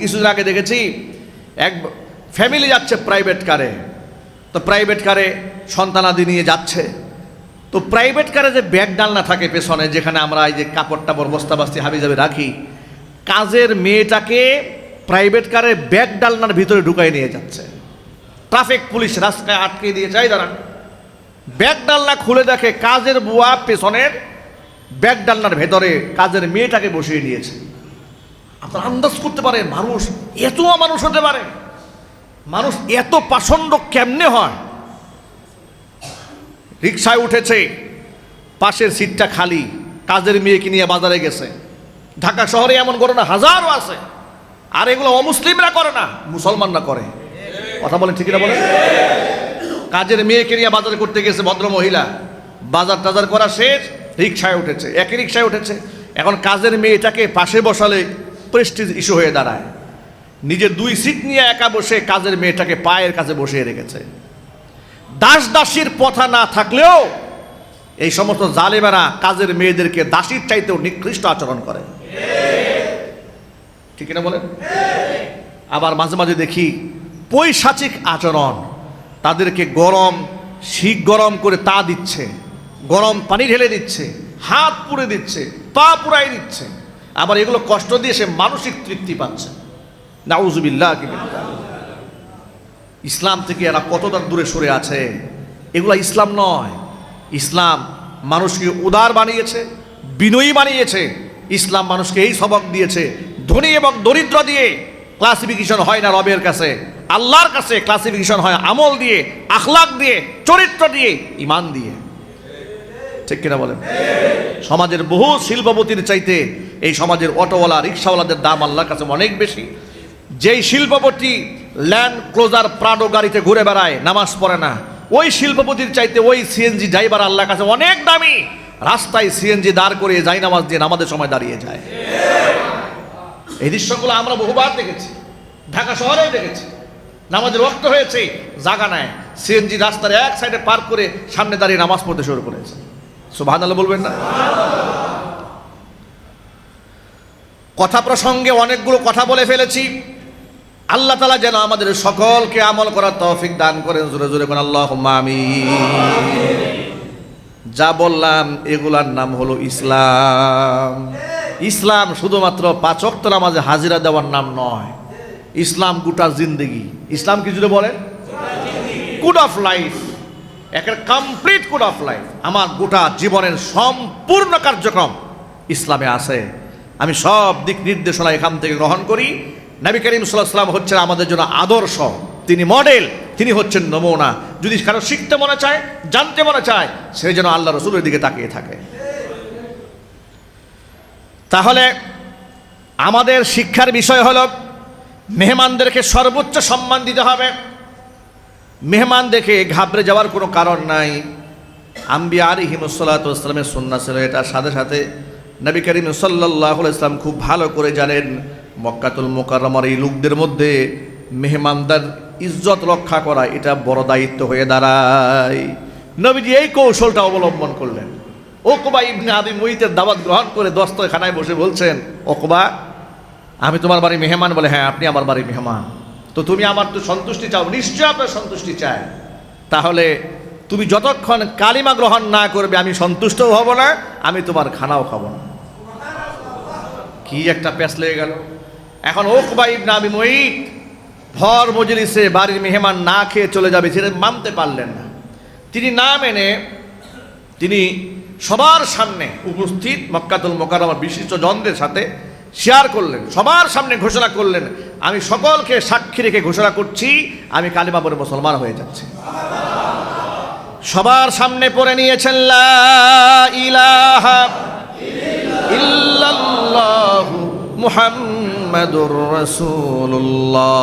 কিছুদিন আগে দেখেছি এক ফ্যামিলি যাচ্ছে প্রাইভেট কারে, তো প্রাইভেট কারে সন্তানাদি নিয়ে যাচ্ছে, তো প্রাইভেট কারে যে ব্যাগ ডালনা থাকে পেছনে, যেখানে আমরা এই যে কাপড় টাপড় বস্তা বাস্তি হাবিজাবি রাখি, কাজের মেয়েটাকে প্রাইভেট কারের ব্যাগ ডালনার ভিতরে ঢুকাই নিয়ে যাচ্ছে। ট্রাফিক পুলিশ রাস্তায় আটকে দিয়ে চাই দাঁড়ান, ব্যাগ ডালনা খুলে দেখে কাজের বুয়া পেছনের ব্যাগ ডালনার ভেতরে কাজের মেয়েটাকে বসিয়ে নিয়েছে। আপনারা আন্দাজ করতে পারেন মানুষ এত মানুষ হতে পারে, মানুষ এত পাষণ্ড কেমনে হয়? রিক্সায় উঠেছে, পাশের সিটটা খালি, কাজের মেয়েকে নিয়ে বাজারে গেছে। ঢাকা শহরে এমন ঘটনা হাজারো আছে, আর এগুলো অমুসলিমরা করে না, মুসলমানরা করে। কথা বলেন ঠিক না? বলেন। কাজের মেয়েকে নিয়ে বাজার করতে গেছে ভদ্র মহিলা, বাজার টাজার করা শেষ, রিক্সায় উঠেছে, একই রিক্সায় উঠেছে। এখন কাজের মেয়েটাকে পাশে বসালে প্রেস্টিজ ইস্যু হয়ে দাঁড়ায়। নিজের দুই সিট নিয়ে একা বসে কাজের মেয়েটাকে পায়ের কাছে বসিয়ে রেখেছে। দাস দাসীর প্রথা না থাকলেও এই সমস্ত জালেমেরা কাজের মেয়েদেরকে দাসীর চাইতেও নিকৃষ্ট আচরণ করে, ঠিক না বলেন? আবার মাঝে মাঝে দেখি পৈশাচিক আচরণ, তাদেরকে গরম শিক গরম করে তা দিচ্ছে, গরম পানি ঢেলে দিচ্ছে, হাত পুড়ে দিচ্ছে, পা পুড়াই দিচ্ছে, আবার এগুলো কষ্ট দিয়ে সে মানসিক তৃপ্তি পাচ্ছে। নাউজুবিল্লাহ। ইসলাম থেকে এরা কতটা দূরে সরে আছে। এগুলো ইসলাম নয়। ইসলাম মানুষকে উদার বানিয়েছে, বিনয়ী বানিয়েছে। ইসলাম মানুষকে এই সবক দিয়েছে, ধনী এবং দরিদ্র দিয়ে ক্লাসিফিকেশন হয় না রবের কাছে, আল্লাহর কাছে ক্লাসিফিকেশন হয় আমল দিয়ে, আখলাক দিয়ে, চরিত্র দিয়ে, ঈমান দিয়ে। ঠিক কিনা বলেন? সমাজের বহু শিল্পপতির চাইতে এই সমাজের অটোওয়ালা রিক্সাওয়ালাদের দাম আল্লাহর কাছে অনেক বেশি। যেই শিল্পপতি ল্যান্ড ক্লোজার প্রাডো গাড়িতে ঘুরে বেড়ায়, নামাজ পড়ে না, ওই শিল্পপতির চাইতে ওই সিএনজি ড্রাইভার আল্লাহর কাছে অনেক দামি। রাস্তায় সিএনজি দাঁড় করে যাই নামাজ দিয়ে নামাজের সময় দাঁড়িয়ে যায়। এই দৃশ্যগুলো আমরা বহুবার দেখেছি, ঢাকা শহরেও দেখেছি। নামাজের ওয়াক্ত হয়েছে, জায়গা নেয়, সিএনজি রাস্তার এক সাইডে পার্ক করে সামনে দাঁড়িয়ে নামাজ পড়তে শুরু করেছে। সুবহানাল্লাহ বলবেন না? কথা প্রসঙ্গে অনেকগুলো কথা বলে ফেলেছি। আল্লাহ তাআলা যেন আমাদের সকলকে আমল করার তৌফিক দান করেন। জোরে জোরে কোন আল্লাহুম্মা আমিন। যা বললাম এগুলার নাম হলো ইসলাম। ইসলাম শুধুমাত্র 5 ওয়াক্ত নামাজে হাজিরা দেওয়ার নাম নয়, ইসলাম গোটা জিন্দেগি। ইসলাম কি জুড়ে বলেন? কোড অফ লাইফ, একটা কমপ্লিট কোড অফ লাইফ। আমার গোটা জীবনের সম্পূর্ণ কার্যক্রম ইসলামে আছে। আমি সব দিক নির্দেশনা এখান থেকে গ্রহণ করি। নবী করিম সাল্লাল্লাহু আলাইহি ওয়াসাল্লাম হচ্ছেন আমাদের জন্য আদর্শ, তিনি মডেল, তিনি হচ্ছেন নমুনা। যদি কারো শিখতে মনে চায়, জানতে মনে চায়, সে যেন আল্লাহ রাসূলের দিকে তাকিয়ে থাকে। তাহলে আমাদের শিক্ষার বিষয় হলো মেহমানদেরকে সর্বোচ্চ সম্মান দিতে হবে। মেহমান দেখে ঘাবড়ে যাওয়ার কোনো কারণ নাই। আম্বিয়া আলাইহিমুস সালাতু ওয়াস সালামের সুন্নাহ ছিল এটা। সাথে সাথে নবী করিম সাল্লাল্লাহু আলাইহি ওয়াসাল্লাম খুব ভালো করে জানেন মক্কাতুল মুকাররমার এই লোকদের মধ্যে মেহমানদের ইজ্জত রক্ষা করা এটা বড় দায়িত্ব হয়ে দাঁড়ায়। নবীজি এই কৌশলটা অবলম্বন করলেন। উকবা ইবনে আবি মুইতের দাওয়াত গ্রহণ করে দস্তরখানায় বসে বলছেন, উকবা আমি তোমার বাড়ির মেহমান। বলে, হ্যাঁ আপনি আমার বাড়ির মেহমান, তো তুমি আমার তো সন্তুষ্টি চাও। নিশ্চয় আপনার সন্তুষ্টি চাই। তাহলে তুমি যতক্ষণ কালিমা গ্রহণ না করবে আমি সন্তুষ্টও হব না, আমি তোমার খানাও খাবো না। কি একটা প্যাঁচ লেগে গেল। এখন উকবা ইবনে আবি মুইত ভর মজলিসে বাড়ির মেহমান না খেয়ে চলে যাবে, সেটা মানতে পারলেন না। তিনি না মেনে তিনি সবার সামনে উপস্থিত মক্কাতুল মুকাররমার বিশিষ্ট জনদের সাথে শেয়ার করলেন, সবার সামনে ঘোষণা করলেন, আমি সকলকে সাক্ষী রেখে ঘোষণা করছি আমি কালিমা পড়ে মুসলমান হয়ে যাচ্ছি। সবার সামনে পড়ে নিয়েছেন লা ইলাহা ইল্লাল্লাহু মুহাম্মাদুর রাসূলুল্লাহ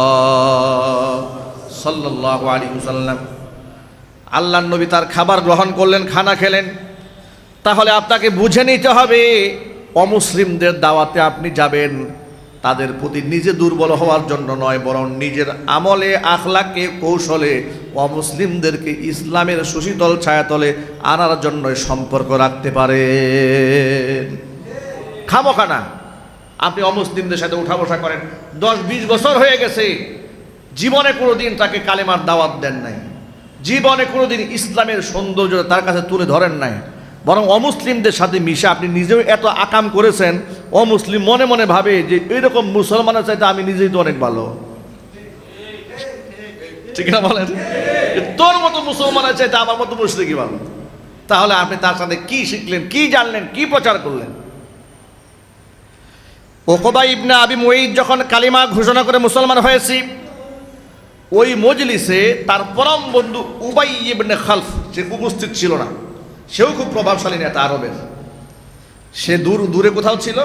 সাল্লাল্লাহু আলাইহি ওয়াসাল্লাম। আল্লাহর নবী তার খাবার গ্রহণ করলেন, খানা খেলেন। তাহলে আপনাকে বুঝে নিতে হবে অমুসলিমদের দাওয়াতে আপনি যাবেন তাদের প্রতি নিজে দুর্বল হওয়ার জন্য নয়, বরং নিজের আমলে আখলাকে কৌশলে অমুসলিমদেরকে ইসলামের সুশীতল ছায়াতলে আনার জন্য সম্পর্ক রাখতে পারেন। খামোখানা আপনি অমুসলিমদের সাথে উঠা বসা করেন, 10-20 বছর হয়ে গেছে, জীবনে কোনোদিন তাকে কালেমার দাওয়াত দেন নাই, জীবনে কোনোদিন ইসলামের সৌন্দর্য তার কাছে তুলে ধরেন নাই, বরং অমুসলিমদের সাথে মিশে আপনি নিজেও এত আকাম করেছেন, অমুসলিম মনে মনে ভাবে যে এইরকম মুসলমানের চাইতে আমি নিজেই তো অনেক ভালো। ঠিক না বলেন? তোর মতো মুসলমানের চাইতে আমার মতো মুশরিকই ভালো। তাহলে আপনি তার সাথে কি শিখলেন, কি জানলেন, কি প্রচার করলেন? উকবা ইবনে আবি মুঈত যখন কালিমা ঘোষণা করে মুসলমান হয়েছি, ওই মজলিসে তার পরম বন্ধু উবাই ইবনে খালফ সে উপস্থিত ছিল না। সেও খুব প্রভাবশালী নেতা আরবের, সে দূরে কোথাও ছিল।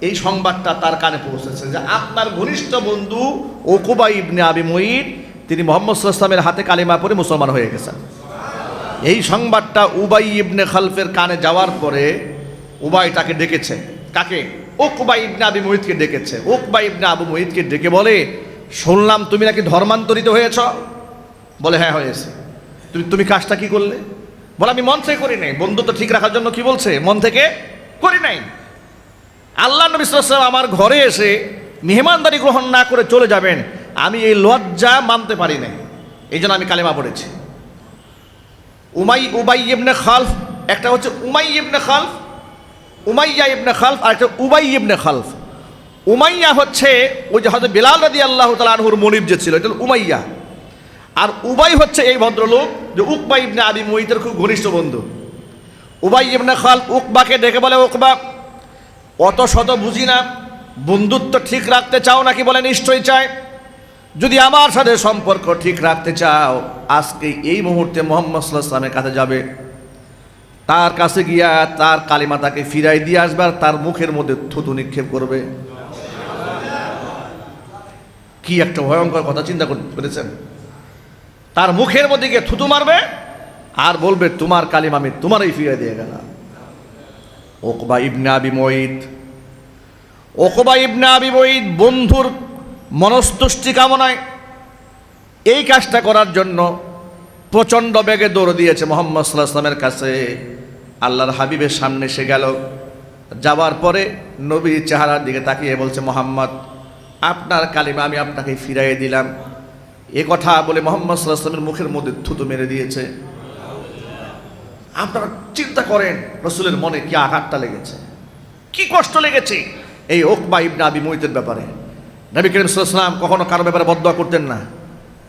এই সংবাদটা তার কানে পৌঁছেছে যে আপনার ঘনিষ্ঠ বন্ধু উকবা ইবনে আবি মুঈত তিনি মুহাম্মদ সাল্লাল্লাহু আলাইহি ওয়াসাল্লামের হাতে কালিমা পড়ে মুসলমান হয়ে গেছেন। এই সংবাদটা উবাই ইবনে খালফের কানে যাওয়ার পরে উবাই তাকে ডেকেছে। কাকে? উকবা ইবনে আবি মুঈতকে ডেকেছে। উকবা ইবনে আবু মুঈতকে ডেকে বলে, শুনলাম তুমি নাকি ধর্মান্তরিত হয়েছ। বলে হ্যাঁ হয়েছে। তুমি কাজটা কি করলে? বলে আমি মন থেকে করি নাই, বন্ধুত্ব ঠিক রাখার জন্য কি বলছে, মন থেকে করি নাই। আল্লাহ নবী সাল্লাল্লাহু আলাইহি ওয়াসাল্লাম আমার ঘরে এসে মেহমানদারি গ্রহণ না করে চলে যাবেন, আমি এই লজ্জা মানতে পারি না, এই জন্য আমি কালেমা পড়েছি। উবাই ইবনে খালফ, একটা হচ্ছে উমাইয়া ইবনে খালফ, আর একটা উবাই ইবনে খালফ। উমাইয়া হচ্ছে ওই যে হযরত বিলাল রাদিয়াল্লাহু তাআলা আনহুর মনিব যে ছিল, এটা উমাইয়া। আর উবাই হচ্ছে এই ভদ্রলোক যে উকবা ইবনে আবি মুঈতের খুব ঘনিষ্ঠ বন্ধু। উবাই ইবনে খালফ উকবাকে ডেকে বলে, উকবা অত শত বুঝি না, বন্ধুত্ব ঠিক রাখতে চাও নাকি? বলে নিশ্চয়ই চাই। যদি আমার সাথে সম্পর্ক ঠিক রাখতে চাও, আজকে এই মুহূর্তে মুহাম্মদ সাল্লাল্লাহু আলাইহি ওয়াসাল্লামের কাছে যাবে, তার কাছে গিয়া তার কালিমা তাকে ফিরাই দিয়ে আসবে, আর তার মুখের মধ্যে থুতু নিক্ষেপ করবে। কি একটা ভয়ঙ্কর কথা চিন্তা করেছেন? তার মুখের মধ্যে গিয়ে থুতু মারবে আর বলবে তোমার কালিমা আমি তোমারই ফিরিয়ে দিয়ে গেলাম। উকবা ইবনে আবি মুঈত বন্ধুর মনস্তুষ্টি কামনায় এই কাজটা করার জন্য প্রচণ্ড বেগে দৌড় দিয়েছে মুহাম্মদ সাল্লাল্লাহু আলাইহি ওয়াসাল্লামের কাছে। আল্লাহর হাবিবের সামনে সে গেল, যাওয়ার পরে নবীর চেহারার দিকে তাকিয়ে বলছে, মুহাম্মদ আপনার কালিমা আমি আপনাকে ফিরাইয়ে দিলাম। এ কথা বলে মুহাম্মদ সাল্লাল্লাহু আলাইহি ওয়াসাল্লামের মুখের মধ্যে থুতু মেরে দিয়েছে। আপনারা চিন্তা করেন রাসূলের মনে কি আঘাতটা লেগেছে, কি কষ্ট লেগেছে এই উকবা ইবনে আবি মুঈতের ব্যাপারে। নবী করিম সাল্লাল্লাহু আলাইহি ওয়াসাল্লাম কখনো কারো ব্যাপারে বদদোয়া করতেন না।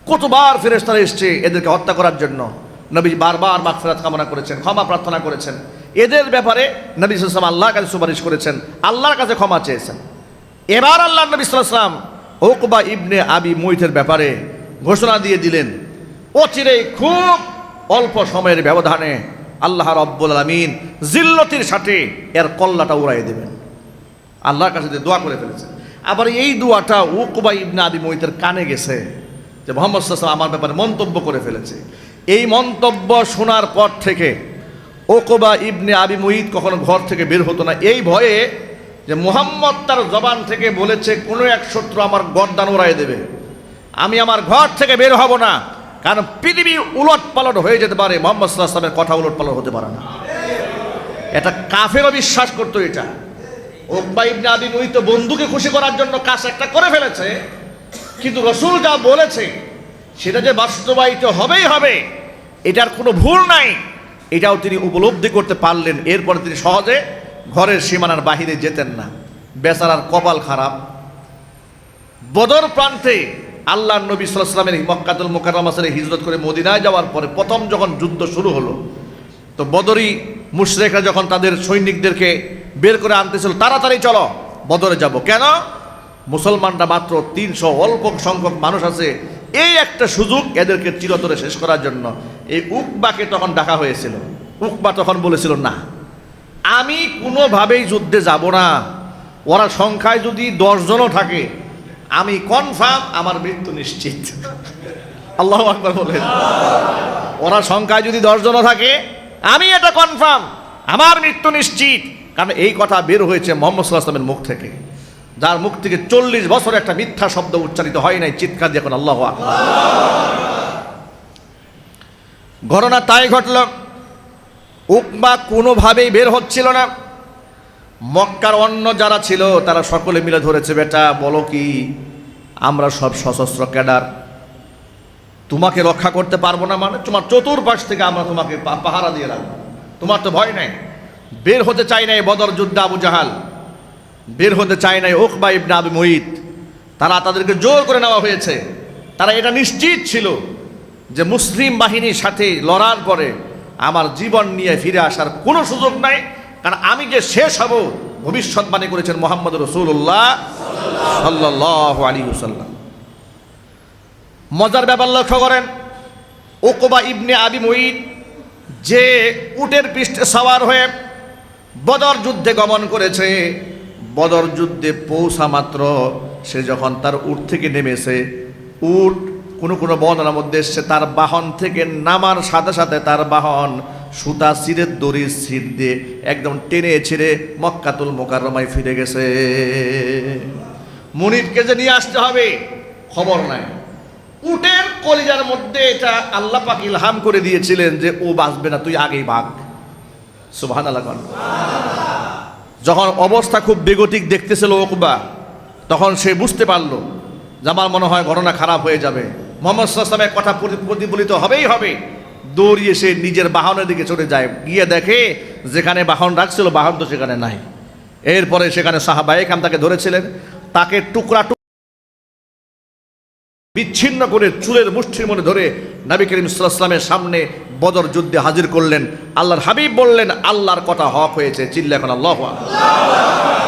কতবার ফেরেশতারা এসেছে এদেরকে হত্যা করার জন্য, নবী বারবার মাগফিরাত কামনা করেছেন, ক্ষমা প্রার্থনা করেছেন। এদের ব্যাপারে নবী সাল্লাল্লাহু আলাইহি ওয়াসাল্লাম আল্লাহর কাছে সুপারিশ করেছেন, আল্লাহর কাছে ক্ষমা চেয়েছেন। এবার আল্লাহ নবী সাল্লাল্লাহু আলাইহি ওয়াসাল্লাম উকবা ইবনে আবি মুঈতের ব্যাপারে ঘোষণা দিয়ে দিলেন, অচিরেই খুব অল্প সময়ের ব্যবধানে আল্লাহ রাব্বুল আলামিন জিল্লতির সাথে এর কল্লাটা উড়াই দেবেন। আল্লাহর কাছে দোয়া করে ফেলেছেন। আবার এই দোয়াটা উকবা ইবনে আবি মুঈতের কানে গেছে যে মুহাম্মদ সাল্লাল্লাহু আলাইহি ওয়াসাল্লাম আমার ব্যাপারে মন্তব্য করে ফেলেছে। এই মন্তব্য শোনার পর থেকে উকবা ইবনে আবি মুঈত কখনো ঘর থেকে বের হতো না, এই ভয়ে যে মুহাম্মদ তার জবান থেকে বলেছে কোনো এক শত্রু আমার গর্দান উড়াই দেবে, আমি আমার ঘর থেকে বের হব না, কারণ পৃথিবী উলট পালট হয়ে যেতে পারে, মুহাম্মদ সাল্লাল্লাহু আলাইহি ওয়াসাল্লামের কথা উলট পালট হতে পারে না। এটা কাফেরও বিশ্বাস করতো। এটা উকবা ইবনে আবি মুঈত বন্ধুকে খুশি করার জন্য কাজ একটা করে ফেলেছে, কিন্তু রাসূল যা বলেছে সেটা যে বাস্তবায়িত হবেই হবে, এটার কোনো ভুল নাই, এটাও তিনি উপলব্ধি করতে পারলেন। এরপরে তিনি সহজে ঘরের সীমানার বাহিরে যেতেন না। বেচারার কপাল খারাপ। বদর প্রান্তে আল্লাহ নবী সাল্লাল্লাহু আলাইহি ওয়াসাল্লামের মক্কাতুল মুকাররমা ছেড়ে হিজরত করে মদিনায় যাওয়ার পরে প্রথম যখন যুদ্ধ শুরু হলো, তো বদরি মুশরিকরা যখন তাদের সৈনিকদেরকে বের করে আনতেছিল, তাড়াতাড়ি চলো বদরে যাব। কেন? মুসলমানরা মাত্র 300 অল্প সংখ্যক মানুষ আছে, এই একটা সুযোগ এদেরকে চিরতরে শেষ করার জন্য। এই উকবাকে তখন ডাকা হয়েছিল। উকবা তখন বলেছিল, না আমি কোনোভাবেই যুদ্ধে যাব না, ওরা সংখ্যায় যদি 10 জনও থাকে আমি কনফার্ম আমার মৃত্যু নিশ্চিত। আল্লাহু আকবার বলেন। ওরা সংখ্যায় যদি 10 জনও থাকে আমি এটা কনফার্ম, আমার মৃত্যু নিশ্চিত। কারণ এই কথা বের হয়েছে মুহাম্মদ সাল্লাল্লাহু আলাইহি ওয়াসাল্লামের মুখ থেকে, যার মুখ থেকে 40 বছর একটা মিথ্যা শব্দ উচ্চারিত হয় নাই। চিৎকার দিয়ে এখন আল্লাহু আকবার। ঘটনা তাই ঘটল, উকবা কোনোভাবেই বের হচ্ছিল না। মক্কার অন্য যারা ছিল তারা সকলে মিলে ধরেছে, বেটা বলো কি, আমরা সব সশস্ত্র ক্যাডার, তোমাকে রক্ষা করতে পারবো না, মানে তোমার চতুর্পাশ থেকে আমরা তোমাকে পাহারা দিয়ে রাখবো, তোমার তো ভয় নাই। বের হতে চাই নাই বদর যুদ্ধে আবু জাহাল, বের হতে চায় নাই উকবা ইবনে আবি মুইত, তারা তাদেরকে জোর করে নেওয়া হয়েছে। তারা এটা নিশ্চিত ছিল যে মুসলিম বাহিনীর সাথে লড়ার পরে আমার জীবন নিয়ে ফিরে আসার কোনো সুযোগ নাই, কারণ আমি যে শেষ হব ভবিষ্যৎবাণী করেছেন মুহাম্মদ রাসূলুল্লাহ সাল্লাল্লাহু আলাইহি ওয়াসাল্লাম। মজার ব্যাপার লক্ষ্য করেন, উকবা ইবনে আবি মুইত যে উটের পৃষ্ঠে সওয়ার হয়ে বদর যুদ্ধে গমন করেছে, বদর যুদ্ধে পৌঁছা মাত্র সে যখন তার উট থেকে নেমেছে, উট কোনো কোনো বর্ণনার মধ্যে এসছে তার বাহন থেকে নামার সাথে সাথে তার বাহন সুতা ছিঁড়ে দড়ি ছিঁড় দিয়ে একদম টেনে ছিঁড়ে মক্কাতুল মুকাররমায় ফিরে গেছে। মুনিরকে যে নিয়ে আসতে হবে খবর নাই। উটের কলিজার মধ্যে এটা আল্লাহ পাক ইলহাম করে দিয়েছিলেন যে ও বাঁচবে না, তুই আগেই ভাগ। সুবহানাল্লাহ। যখন অবস্থা খুব বেগতিক দেখতেছিল উকবা, তখন সে বুঝতে পারলো যে আমার মনে হয় ঘটনা খারাপ হয়ে যাবে, মুহাম্মদ সাল্লাল্লাহু আলাইহি ওয়াসাল্লামের কথা প্রতিফলিত হবেই হবে। দৌড়িয়ে সে নিজের বাহনের দিকে চলে যায়, গিয়ে দেখে যেখানে বাহন রাখছিল বাহন তো সেখানে নাই। এরপরে সেখানে সাহাবায়ে কেরাম তাকে ধরেছিলেন, তাকে টুকরা বিচ্ছিন্ন করে চুলের মুষ্টির মধ্যে ধরে নবী করিম সাল্লাল্লাহু আলাইহি ওয়াসাল্লামের সামনে বদর যুদ্ধে হাজির করলেন। আল্লাহর হাবিব বললেন, আল্লাহর কথা হক হয়েছে, চিল্লা এখন আল্লাহু আকবার।